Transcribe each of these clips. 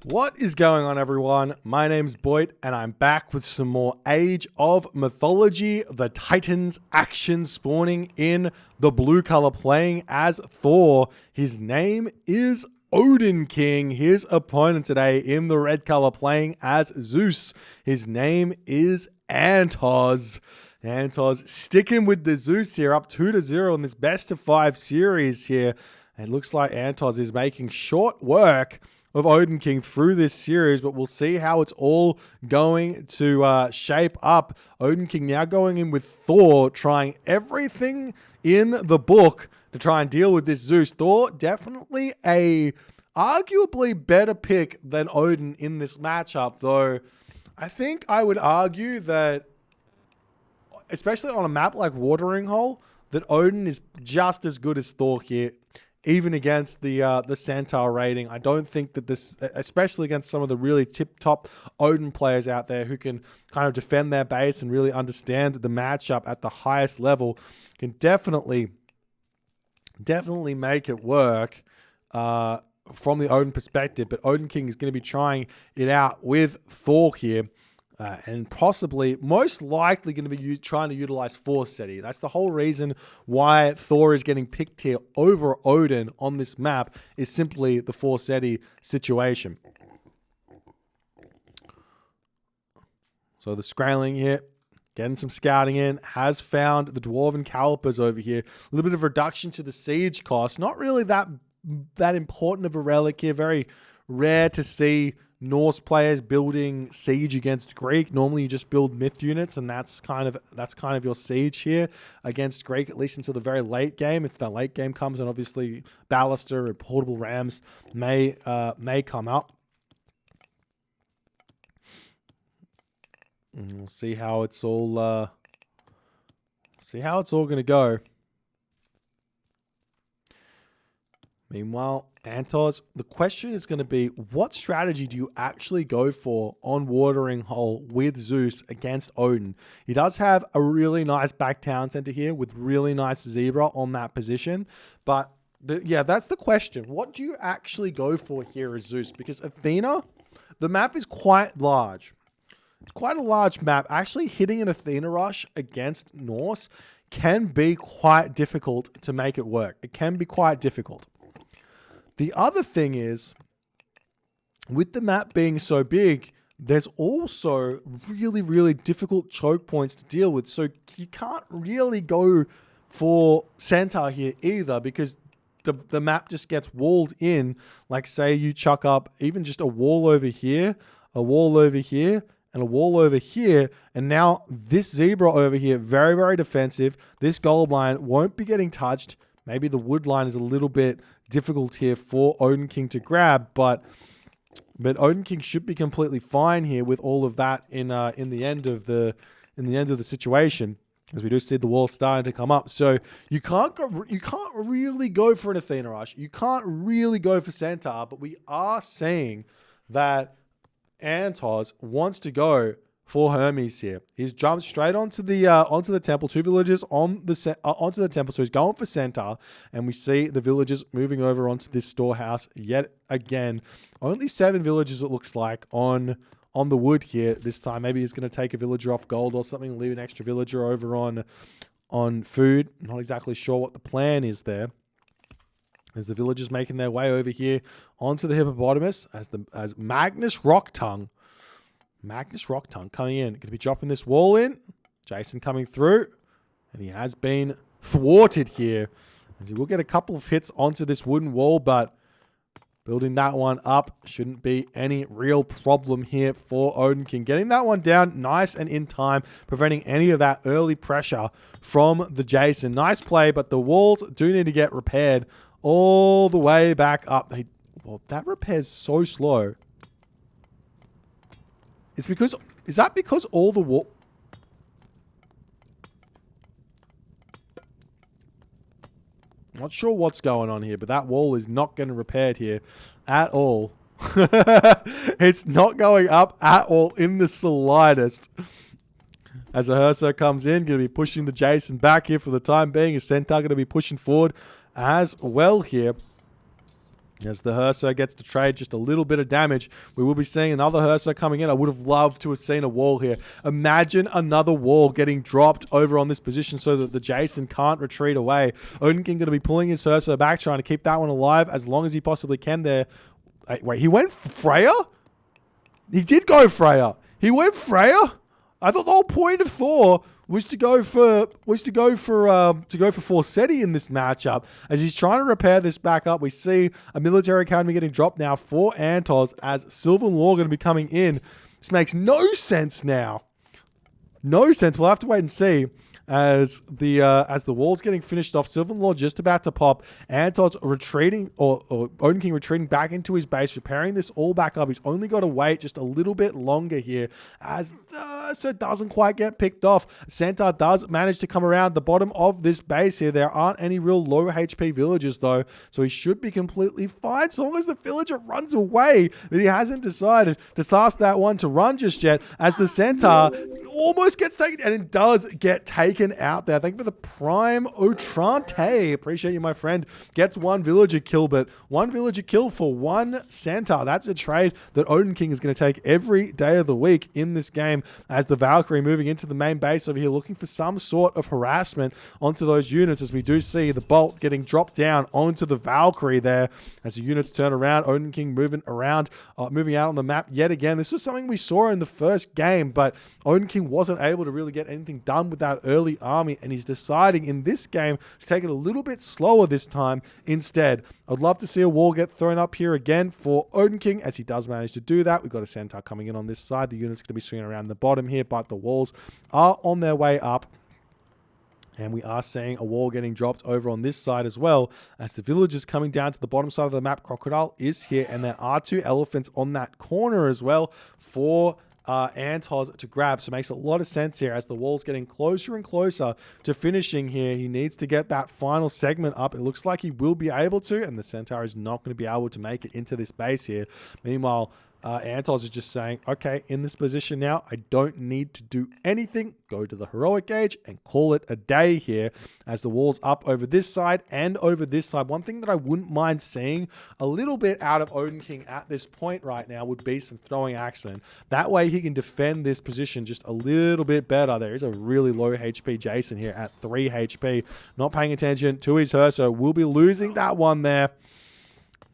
What is going on, everyone? My name's Boit, and I'm back with some more Age of Mythology. The Titans action spawning in the blue color, playing as Thor. His name is OdinKing. His opponent today in the red color, playing as Zeus. His name is 3antozz. 3antozz sticking with the Zeus here, up 2-0 in this best of 5 series here. It looks like 3antozz is making short work of OdinKing through this series, but we'll see how it's all going to shape up. OdinKing now going in with Thor, trying everything in the book to try and deal with this Zeus. Thor, definitely a arguably better pick than Odin in this matchup, though I think I would argue that, especially on a map like Watering Hole, that Odin is just as good as Thor here, even against the Centaur rating. I don't think that this, especially against some of the really tip-top Odin players out there who can kind of defend their base and really understand the matchup at the highest level, can definitely make it work from the Odin perspective. But OdinKing is going to be trying it out with Thor here. And possibly, most likely going to be trying to utilize Forseti. That's the whole reason why Thor is getting picked here over Odin on this map, is simply the Forseti situation. So the Skraeling here, getting some scouting in, has found the Dwarven Calipers over here. A little bit of reduction to the siege cost. Not really that important of a relic here. Very rare to see Norse players building siege against Greek. Normally you just build myth units, and that's kind of your siege here against Greek, at least until the very late game. If the late game comes, and obviously Ballister or portable rams may come up. And we'll see how it's all going to go. Meanwhile, 3antozz, the question is going to be, what strategy do you actually go for on Watering Hole with Zeus against Odin? He does have a really nice back town center here with really nice zebra on that position. But yeah, that's the question. What do you actually go for here as Zeus? Because Athena, the map is quite large. It's quite a large map. Actually hitting an Athena rush against Norse can be quite difficult to make it work. It can be quite difficult. The other thing is, with the map being so big, there's also really, really difficult choke points to deal with. So you can't really go for Centaur here either, because the map just gets walled in. Like, say you chuck up even just a wall over here, a wall over here, and a wall over here, and now this zebra over here, very, very defensive. This gold line won't be getting touched. Maybe the wood line is a little bit difficult here for OdinKing to grab, but OdinKing should be completely fine here with all of that in the end of the situation, as we do see the wall starting to come up. So you can't really go for an Athena rush. You can't really go for Centaur, but we are saying that 3antozz wants to go for Hermes here. He's jumped straight onto the temple. 2 villagers onto the temple, so he's going for Centaur, and we see the villagers moving over onto this storehouse yet again. Only 7 villagers, it looks like, on the wood here this time. Maybe he's going to take a villager off gold or something, leave an extra villager over on food. Not exactly sure what the plan is there. As the villagers making their way over here onto the hippopotamus, as Magnus Rocktongue coming in. Going to be dropping this wall in. Jason coming through. And he has been thwarted here. As he will get a couple of hits onto this wooden wall, but building that one up shouldn't be any real problem here for OdinKing. Getting that one down nice and in time, preventing any of that early pressure from the Jason. Nice play, but the walls do need to get repaired all the way back up. Well, that repair's so slow. Is that because all the wall... Not sure what's going on here, but that wall is not getting repaired here at all. It's not going up at all in the slightest. As a Herso comes in, going to be pushing the Jason back here for the time being. A Centaur going to be pushing forward as well here. As the Herso gets to trade just a little bit of damage, we will be seeing another Herso coming in. I would have loved to have seen a wall here. Imagine another wall getting dropped over on this position so that the Jason can't retreat away. OdinKing going to be pulling his Herso back, trying to keep that one alive as long as he possibly can there. Wait, he went Freya? He did go Freya. He went Freya? I thought the whole point of Thor was to go for Forseti in this matchup. As he's trying to repair this back up, we see a military academy getting dropped now for 3antozz as Sylvan Law going to be coming in. This makes no sense now. No sense. We'll have to wait and see. As the wall's getting finished off, Sylvan Law just about to pop. 3antozz retreating, or OdinKing retreating back into his base, repairing this all back up. He's only got to wait just a little bit longer here as so it doesn't quite get picked off. Centaur does manage to come around the bottom of this base here. There aren't any real low HP villagers though, so he should be completely fine so long as the villager runs away. But he hasn't decided to task that one to run just yet, as the Centaur almost gets taken, and it does get taken out there. Thank you for the prime Otrante. Appreciate you, my friend. Gets one villager kill, but one villager kill for one Centaur. That's a trade that OdinKing is going to take every day of the week in this game, as the Valkyrie moving into the main base over here, looking for some sort of harassment onto those units, as we do see the bolt getting dropped down onto the Valkyrie there. As the units turn around, OdinKing moving around, moving out on the map yet again. This was something we saw in the first game, but OdinKing wasn't able to really get anything done with that early army, and he's deciding in this game to take it a little bit slower this time instead. I'd love to see a wall get thrown up here again for OdinKing, as he does manage to do that. We've got a Centaur coming in on this side. The unit's going to be swinging around the bottom here, but the walls are on their way up. And we are seeing a wall getting dropped over on this side as well, as the villagers coming down to the bottom side of the map. Crocodile is here, and there are two elephants on that corner as well for 3antozz to grab. So it makes a lot of sense here as the wall's getting closer and closer to finishing here. He needs to get that final segment up. It looks like he will be able to, and the Centaur is not going to be able to make it into this base here. Meanwhile, 3antozz is just saying, okay, in this position now, I don't need to do anything. Go to the heroic gauge and call it a day here, as the wall's up over this side and over this side. One thing that I wouldn't mind seeing a little bit out of OdinKing at this point right now would be some throwing axemen. That way he can defend this position just a little bit better. There is a really low HP Jason here at 3 HP. Not paying attention to his Herso. We'll be losing that one there.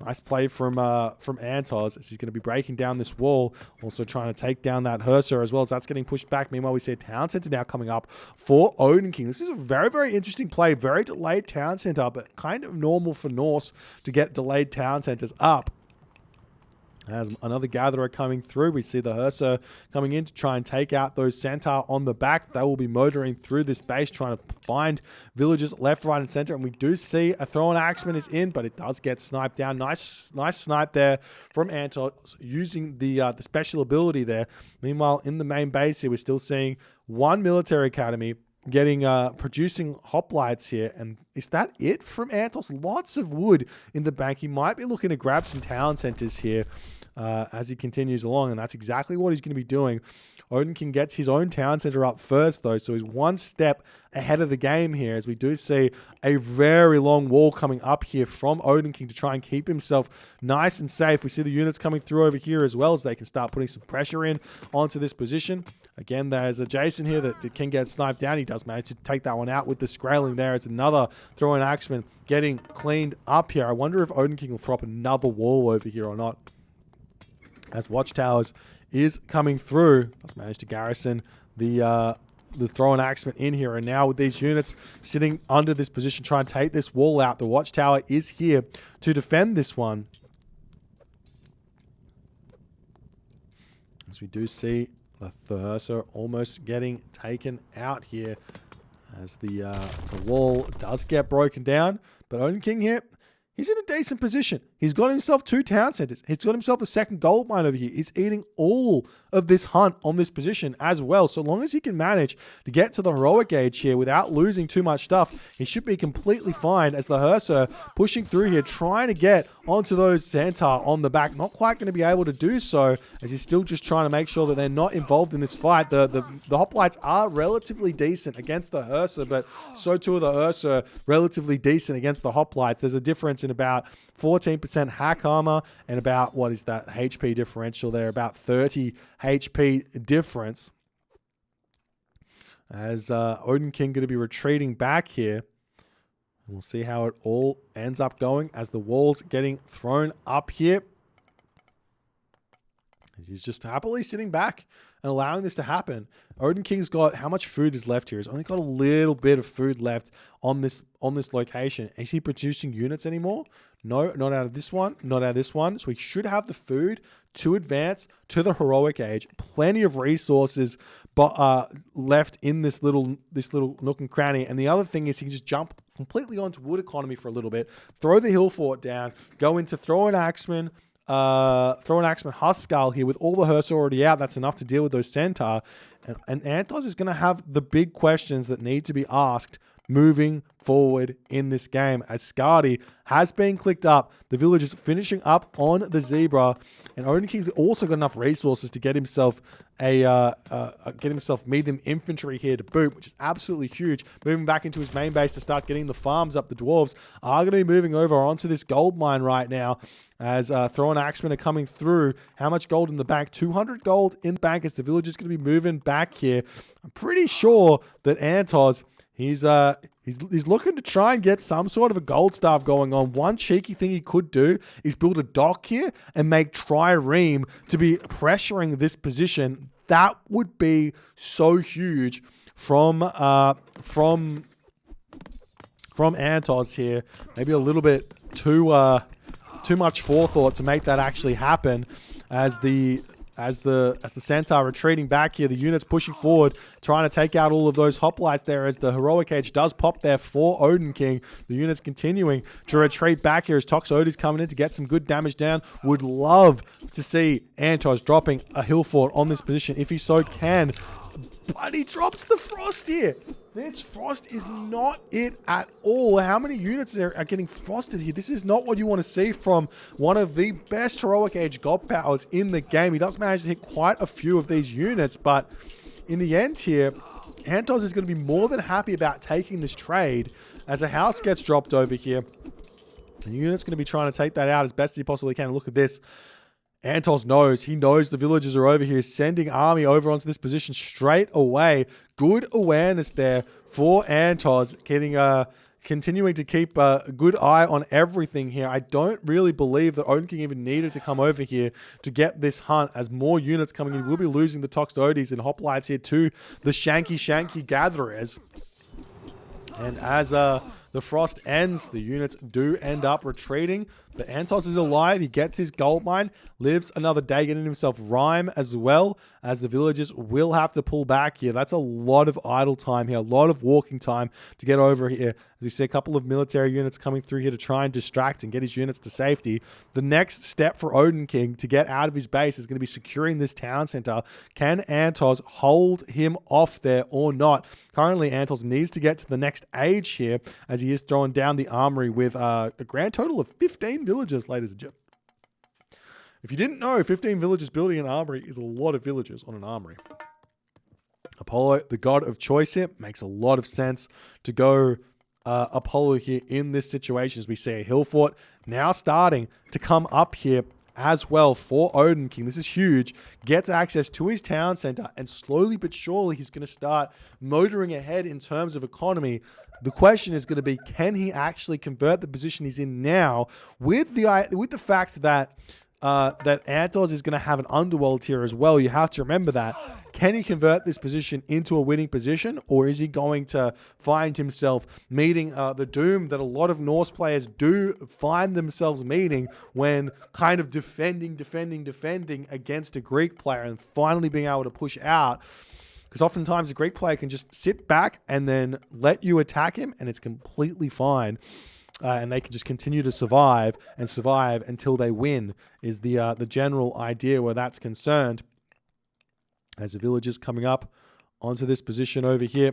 Nice play from 3antozz, as he's going to be breaking down this wall. Also trying to take down that Herso as well, as that's getting pushed back. Meanwhile, we see a town center now coming up for OdinKing. This is a very, very interesting play. Very delayed town center, but kind of normal for Norse to get delayed town centers up. As another gatherer coming through, we see the Herso coming in to try and take out those Centaur on the back. They will be motoring through this base, trying to find villagers left, right, and center. And we do see a thrown axeman is in, but it does get sniped down. Nice snipe there from 3antozz using the special ability there. Meanwhile, in the main base here, we're still seeing one military academy getting producing hoplites here. And is that it from 3antozz? Lots of wood in the bank. He might be looking to grab some town centers here as he continues along, and that's exactly what he's going to be doing. OdinKing gets his own town center up first though, so he's one step ahead of the game here, as we do see a very long wall coming up here from OdinKing to try and keep himself nice and safe. We see the units coming through over here as well, as they can start putting some pressure in onto this position. Again, there's a Jason here that can get sniped down. He does manage to take that one out with the Skraling there. As another throwing axeman getting cleaned up here. I wonder if OdinKing will throw up another wall over here or not, as Watchtowers is coming through. Does manage to garrison the throwing axeman in here, and now with these units sitting under this position, trying to take this wall out. The Watchtower is here to defend this one, as we do see the Herso almost getting taken out here, as the wall does get broken down. But OdinKing here, he's in a decent position. He's got himself 2 town centers. He's got himself a second gold mine over here. He's eating all of this hunt on this position as well. So long as he can manage to get to the heroic gauge here without losing too much stuff, he should be completely fine, as the Herso pushing through here, trying to get onto those Centaur on the back. Not quite going to be able to do so, as he's still just trying to make sure that they're not involved in this fight. The hoplites are relatively decent against the Herso, but so too are the Herso relatively decent against the hoplites. There's a difference in about 14% 50% hack armor and about, what is that HP differential there? About 30 HP difference. As OdinKing going to be retreating back here. We'll see how it all ends up going as the walls getting thrown up here. He's just happily sitting back and allowing this to happen. OdinKing's got, how much food is left here? He's only got a little bit of food left on this location. Is he producing units anymore? No, not out of this one, not out of this one. So he should have the food to advance to the heroic age. Plenty of resources but left in this little nook and cranny. And the other thing is he can just jump completely onto wood economy for a little bit, throw the hill fort down, go into throw an axeman Huskull here with all the hearse already out. That's enough to deal with those centaur. And 3antozz is going to have the big questions that need to be asked moving forward in this game. As Skadi has been clicked up, the villagers finishing up on the zebra, and OdinKing's also got enough resources to get himself medium infantry here to boot, which is absolutely huge. Moving back into his main base to start getting the farms up. The dwarves are going to be moving over onto this gold mine right now as Thor and Axemen are coming through. How much gold in the bank? 200 gold in the bank as the villagers going to be moving back here. I'm pretty sure that 3antozz, he's looking to try and get some sort of a gold staff going on. One cheeky thing he could do is build a dock here and make trireme to be pressuring this position. That would be so huge from 3antozz here. Maybe a little bit too much forethought to make that actually happen as the centaur retreating back here, the units pushing forward, trying to take out all of those hoplites there as the heroic age does pop there for OdinKing. The units continuing to retreat back here as Toxody's coming in to get some good damage down. Would love to see 3antozz dropping a hill fort on this position if he so can. But he drops the frost here. This frost is not it at all. How many units are getting frosted here? This is not what you want to see from one of the best heroic age god powers in the game. He does manage to hit quite a few of these units, but in the end here, 3antozz is going to be more than happy about taking this trade as a house gets dropped over here. The unit's going to be trying to take that out as best as he possibly can. Look at this. 3antozz knows. He knows the villagers are over here, sending army over onto this position straight away. Good awareness there for 3antozz, continuing to keep a good eye on everything here. I don't really believe that OdinKing even needed to come over here to get this hunt, as more units coming in. We'll be losing the Toxodys and hoplites here to the Shanky gatherers. And as the frost ends, the units do end up retreating. But 3antozz is alive. He gets his gold mine, lives another day, getting himself rime as well, as the villagers will have to pull back here. That's a lot of idle time here, a lot of walking time to get over here. As we see a couple of military units coming through here to try and distract and get his units to safety. The next step for OdinKing to get out of his base is going to be securing this town center. Can 3antozz hold him off there or not? Currently, 3antozz needs to get to the next age here, as he is throwing down the armory with a grand total of 15 villagers, ladies and gentlemen. If you didn't know, 15 villagers building an armory is a lot of villagers on an armory. Apollo, the god of choice here, makes a lot of sense to go Apollo here in this situation, as we see a hill fort now starting to come up here as well for OdinKing. This is huge. Gets access to his town center, and slowly but surely he's going to start motoring ahead in terms of economy. The question is going to be, can he actually convert the position he's in now with the fact that 3antozz is going to have an underworld here as well? You have to remember that. Can he convert this position into a winning position, or is he going to find himself meeting the doom that a lot of Norse players do find themselves meeting when kind of defending against a Greek player and finally being able to push out? Because oftentimes a Greek player can just sit back and then let you attack him, and it's completely fine. And they can just continue to survive until they win, is the general idea where that's concerned. As the villagers coming up onto this position over here.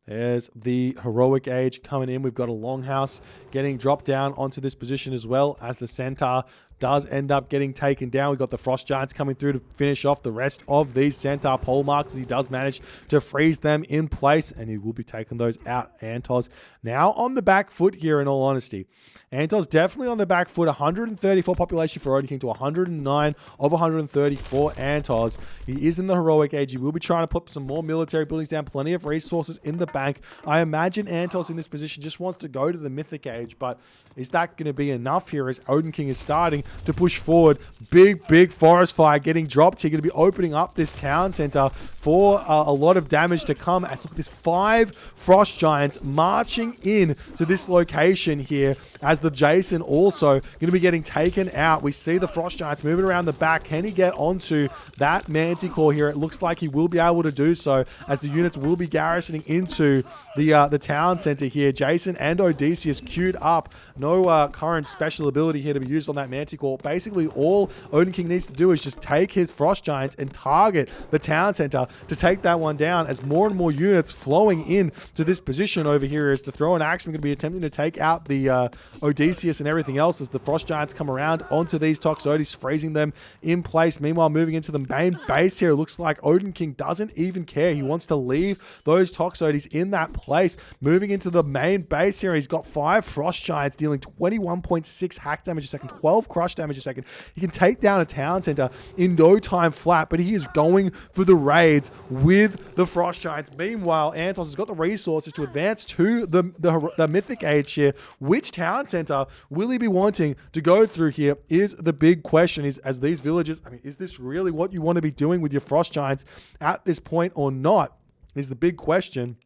There's the heroic age coming in. We've got a longhouse getting dropped down onto this position as well, as the centaur does end up getting taken down. We've got the Frost Giants coming through to finish off the rest of these Centaur pole marks. He does manage to freeze them in place, and he will be taking those out. 3antozz now on the back foot here, in all honesty. 3antozz definitely on the back foot. 134 population for OdinKing to 109 of 130 for 3antozz. He is in the heroic age. He will be trying to put some more military buildings down. Plenty of resources in the bank. I imagine 3antozz in this position just wants to go to the mythic age, but is that going to be enough here as OdinKing is starting to push forward? Big forest fire getting dropped here. Going to be opening up this town center for a lot of damage to come. As look at this, 5 Frost Giants marching in to this location here, as the Jason also going to be getting taken out. We see the Frost Giants moving around the back. Can he get onto that Manticore here? It looks like he will be able to do so, as the units will be garrisoning into the town center here. Jason and Odysseus queued up. No current special ability here to be used on that Manticore. Basically, all OdinKing needs to do is just take his Frost Giants and target the town center to take that one down, as more and more units flowing in to this position over here. As the throw and axe, we're going to be attempting to take out the Odysseus and everything else as the Frost Giants come around onto these Toxotes, freezing them in place. Meanwhile, moving into the main base here, it looks like OdinKing doesn't even care. He wants to leave those Toxotes in that place. Moving into the main base here, he's got 5 Frost Giants dealing 21.6 hack damage a second, 12 crush damage a second. He can take down a town center in no time flat, but he is going for the raids with the Frost Giants. Meanwhile, 3antozz has got the resources to advance to the mythic age here. Which town center will he be wanting to go through here is the big question. Is, as these villages, I mean, is this really what you want to be doing with your Frost Giants at this point or not, is the big question.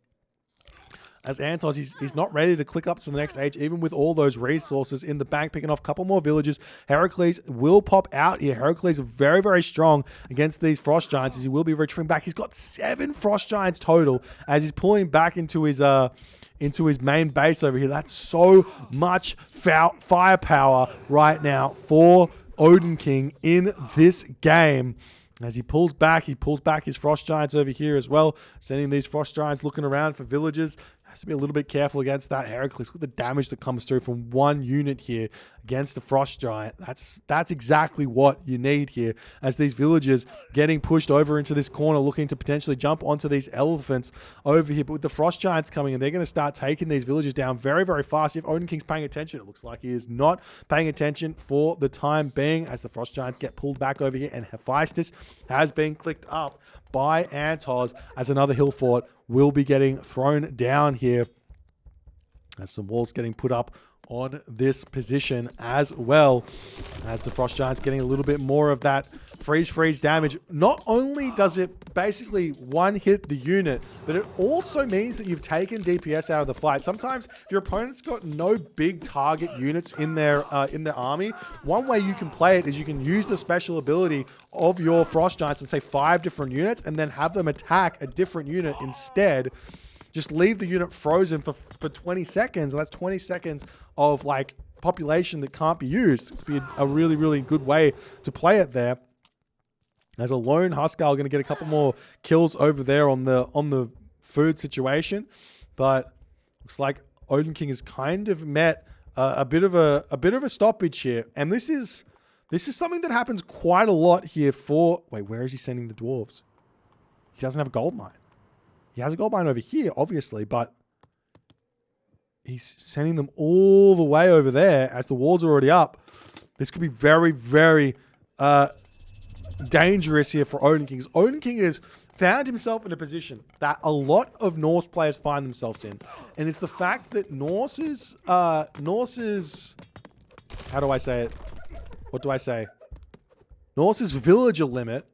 As 3antozz, he's not ready to click up to the next age, even with all those resources in the bank, picking off a couple more villages. Heracles will pop out here. Heracles is very strong against these Frost Giants, as he will be retrieving back. He's got 7 Frost Giants total, as he's pulling back into his main base over here. That's so much firepower right now for OdinKing in this game. As he pulls back his Frost Giants over here as well, sending these Frost Giants looking around for villages. Has to be a little bit careful against that Heracles. Look at the damage that comes through from one unit here against the Frost Giant. That's exactly what you need here, as these villagers getting pushed over into this corner, looking to potentially jump onto these elephants over here. But with the Frost Giants coming in, they're going to start taking these villages down very fast. If OdinKing's paying attention, it looks like he is not paying attention for the time being, as the Frost Giants get pulled back over here, and Hephaestus has been clicked up by 3antozz, as another hill fort will be getting thrown down here, as some walls getting put up on this position as well, as the Frost Giant's getting a little bit more of that freeze damage. Not only does it basically one hit the unit, but it also means that you've taken DPS out of the fight. Sometimes if your opponent's got no big target units in their army, one way you can play it is you can use the special ability of your Frost Giants and say 5 different units, and then have them attack a different unit instead. Just leave the unit frozen for 20 seconds. And that's 20 seconds of like population that can't be used. It could be a really good way to play it there. As a lone Huskar going to get a couple more kills over there on the food situation, but looks like OdinKing has kind of met a bit of a stoppage here. And this is something that happens quite a lot here for... Wait, where is he sending the dwarves? He doesn't have a gold mine. He has a gold mine over here, obviously, but he's sending them all the way over there as the walls are already up. This could be very dangerous here for OdinKing. OdinKing has found himself in a position that a lot of Norse players find themselves in. And it's the fact that Norse's how do I say it? What do I say? Norse's villager limit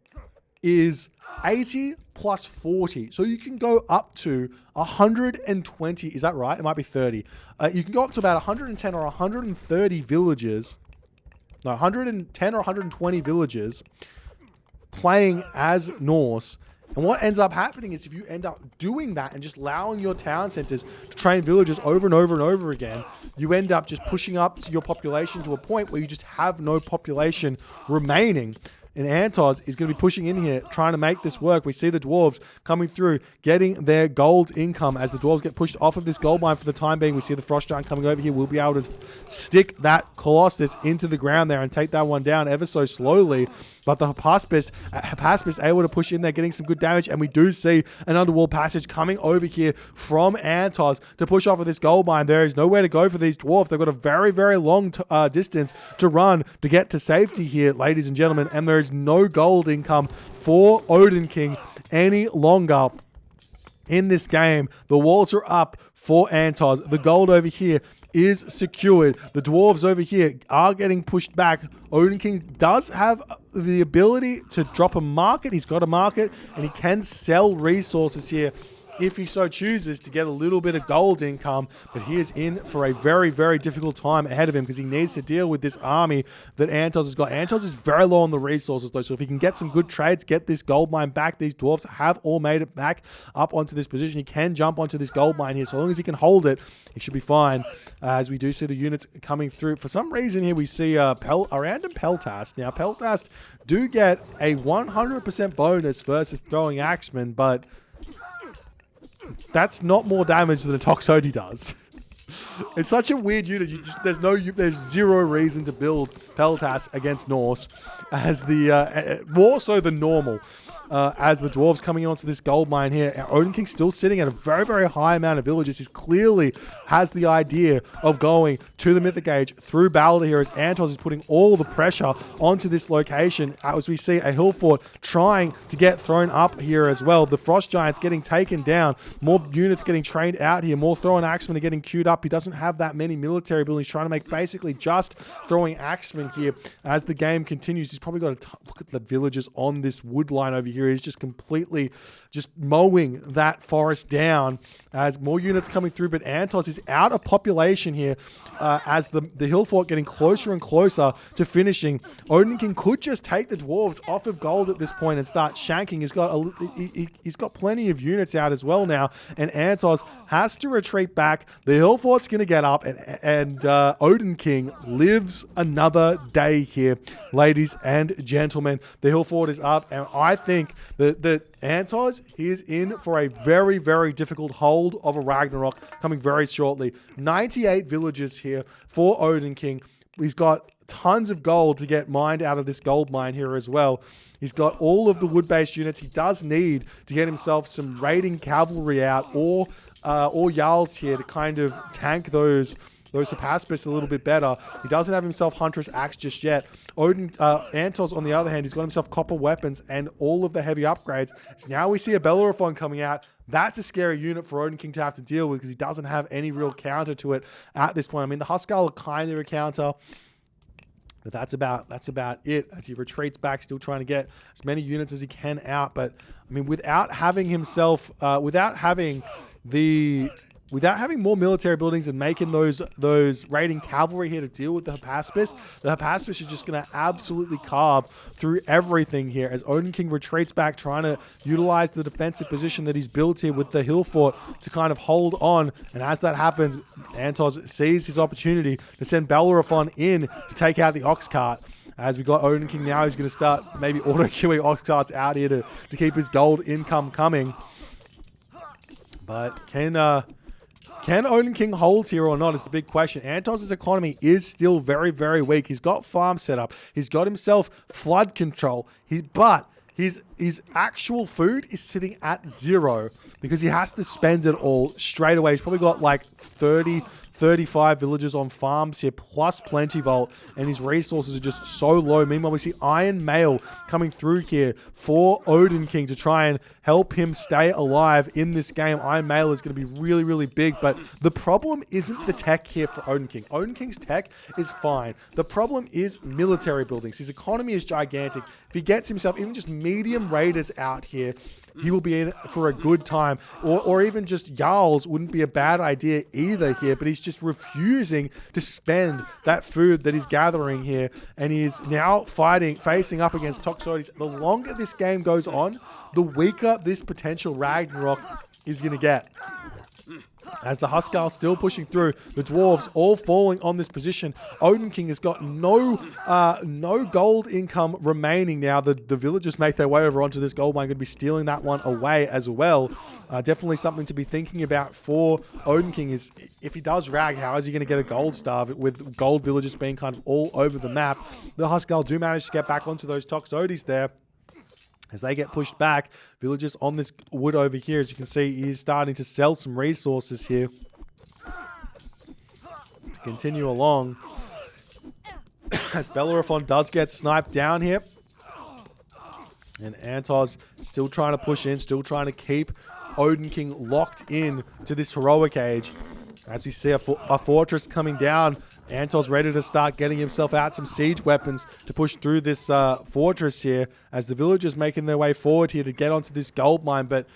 is 80 plus 40. So you can go up to 120. Is that right? It might be 30. You can go up to about 110 or 130 villages. No, 110 or 120 villages playing as Norse. And what ends up happening is if you end up doing that and just allowing your town centers to train villagers over and over again, you end up just pushing up your population to a point where you just have no population remaining. And 3antozz is going to be pushing in here, trying to make this work. We see the dwarves coming through, getting their gold income as the dwarves get pushed off of this gold mine for the time being. We see the frost giant coming over here. We'll be able to stick that colossus into the ground there and take that one down ever so slowly. But the Hypaspis able to push in there, getting some good damage. And we do see an underwall passage coming over here from 3antozz to push off of this gold mine. There is nowhere to go for these dwarves. They've got a very, very long distance to run to get to safety here, ladies and gentlemen. And there is no gold income for OdinKing any longer in this game. The walls are up for 3antozz. The gold over here is secured. The dwarves over here are getting pushed back. OdinKing does have the ability to drop a market. He's got a market and he can sell resources here if he so chooses to get a little bit of gold income. But he is in for a very, very difficult time ahead of him because he needs to deal with this army that 3antozz has got. 3antozz is very low on the resources though, so if he can get some good trades, get this gold mine back, these dwarves have all made it back up onto this position. He can jump onto this gold mine here. So long as he can hold it, he should be fine. As we do see the units coming through. For some reason here we see a random Peltast. Now Peltast do get a 100% bonus versus throwing axemen, but that's not more damage than a Toxotes does. It's such a weird unit. There's zero reason to build Peltast against Norse as the more so than normal. As the dwarves coming onto this gold mine here, OdinKing still sitting at a very, very high amount of villages. He clearly has the idea of going to the Mythic Age through Balder here as 3antozz is putting all the pressure onto this location as we see a hill fort trying to get thrown up here as well. The frost giants getting taken down, more units getting trained out here, more throwing axemen are getting queued up. He doesn't have that many military buildings, trying to make basically just throwing axemen here as the game continues. He's probably got to look at the villages on this wood line over here. He's just completely just mowing that forest down as more units coming through, but 3antozz is out of population here as the hill fort getting closer and closer to finishing. OdinKing could just take the dwarves off of gold at this point and start shanking. He's got plenty of units out as well now, and 3antozz has to retreat back. The hill fort's going to get up, and OdinKing lives another day here, ladies and gentlemen. The hill fort is up, and I think that 3antozz, he is in for a very, very difficult hold of a Ragnarok coming very shortly. 98 villages here for OdinKing. He's got tons of gold to get mined out of this gold mine here as well. He's got all of the wood-based units. He does need to get himself some raiding cavalry out or Jarls here to kind of tank those Hypaspis a little bit better. He doesn't have himself Huntress Axe just yet. 3antozz, on the other hand, he's got himself copper weapons and all of the heavy upgrades. So now we see a Bellerophon coming out. That's a scary unit for OdinKing to have to deal with because he doesn't have any real counter to it at this point. I mean, the Huskar are kind of a counter, but that's about it as he retreats back, still trying to get as many units as he can out. But I mean, without having more military buildings and making those raiding cavalry here to deal with the Hypaspis is just going to absolutely carve through everything here as OdinKing retreats back, trying to utilize the defensive position that he's built here with the hill fort to kind of hold on. And as that happens, 3antozz sees his opportunity to send Bellerophon in to take out the ox cart. As we got OdinKing now, he's going to start maybe auto-queuing ox carts out here to keep his gold income coming. But can OdinKing hold here or not is the big question. 3antozz's economy is still very, very weak. He's got farm set up. He's got himself flood control. But his actual food is sitting at 0 because he has to spend it all straight away. He's probably got like 35 villages on farms here, plus plenty vault, and his resources are just so low. Meanwhile, we see Iron Mail coming through here for OdinKing to try and help him stay alive in this game. Iron Mail is going to be really, really big, but the problem isn't the tech here for OdinKing. OdinKing's tech is fine. The problem is military buildings. His economy is gigantic. If he gets himself even just medium raiders out here, he will be in for a good time. Or even just Jarls wouldn't be a bad idea either here, but he's just refusing to spend that food that he's gathering here, and he's now facing up against Toxotes. The longer this game goes on, the weaker this potential Ragnarok is going to get. As the Huskarl still pushing through, the Dwarves all falling on this position. OdinKing has got no gold income remaining now. The villagers make their way over onto this gold mine. Going to be stealing that one away as well. Definitely something to be thinking about for OdinKing is if he does rag, how is he going to get a gold star with gold villagers being kind of all over the map? The Huskarl do manage to get back onto those Toxodis there. As they get pushed back, villagers on this wood over here, as you can see, he is starting to sell some resources here to continue along. As Bellerophon does get sniped down here. And 3antozz still trying to push in, still trying to keep OdinKing locked in to this heroic age. As we see a fortress coming down, 3antozz ready to start getting himself out some siege weapons to push through this fortress here, as the villagers making their way forward here to get onto this gold mine. But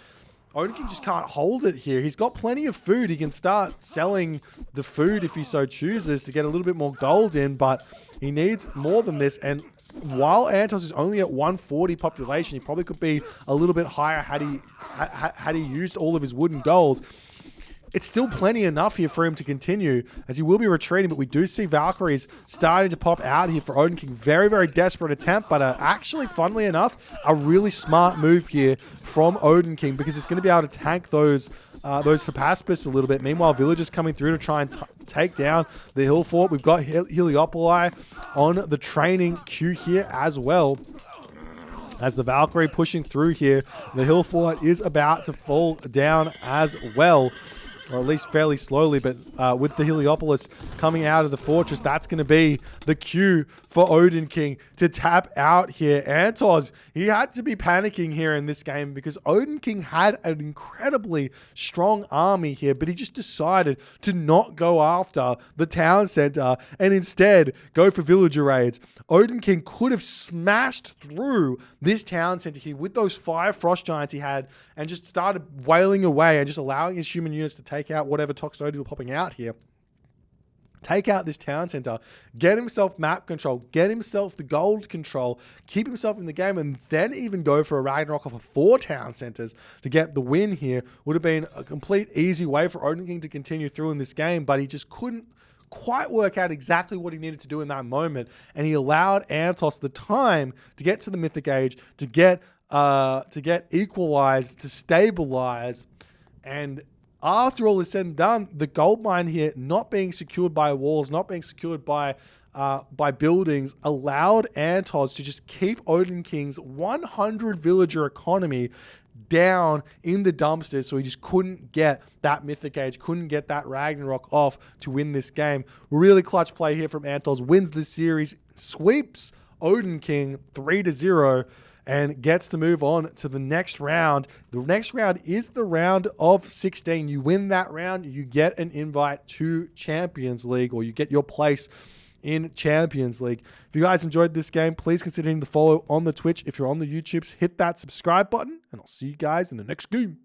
OdinKing just can't hold it here. He's got plenty of food. He can start selling the food if he so chooses to get a little bit more gold in, but he needs more than this. And while 3antozz is only at 140 population, he probably could be a little bit higher had he used all of his wood and gold. It's still plenty enough here for him to continue, as he will be retreating, but we do see Valkyries starting to pop out here for OdinKing. Very, very desperate attempt, but actually, funnily enough, a really smart move here from OdinKing, because it's going to be able to tank those Hephaestus a little bit. Meanwhile, villagers coming through to try and take down the hill fort. We've got Heliopoli on the training queue here as well. As the Valkyrie pushing through here, the hill fort is about to fall down as well. Or at least fairly slowly, but with the Heliopolis coming out of the fortress, that's going to be the cue for OdinKing to tap out here. 3antozz, he had to be panicking here in this game because OdinKing had an incredibly strong army here, but he just decided to not go after the town center and instead go for villager raids. OdinKing could have smashed through this town center here with those 5 frost giants he had and just started wailing away and just allowing his human units to take out whatever Toxodis were popping out here. Take out this town center, get himself map control, get himself the gold control, keep himself in the game, and then even go for a Ragnarok off of 4 town centers to get the win here. Would have been a complete easy way for OdinKing to continue through in this game, but he just couldn't quite work out exactly what he needed to do in that moment, and he allowed 3antozz the time to get to the Mythic Age, to get equalized, to stabilize, and after all is said and done, the gold mine here not being secured by walls, not being secured by buildings, allowed 3antozz to just keep OdinKing's 100 villager economy down in the dumpsters, so he just couldn't get that Mythic Age, couldn't get that Ragnarok off to win this game. Really clutch play here from 3antozz, wins the series, sweeps OdinKing 3-0, and gets to move on to the next round. The next round is the round of 16. You win that round, you get an invite to Champions League, or you get your place in Champions League. If you guys enjoyed this game, please consider hitting the follow on the Twitch. If you're on the YouTubes, hit that subscribe button, and I'll see you guys in the next game.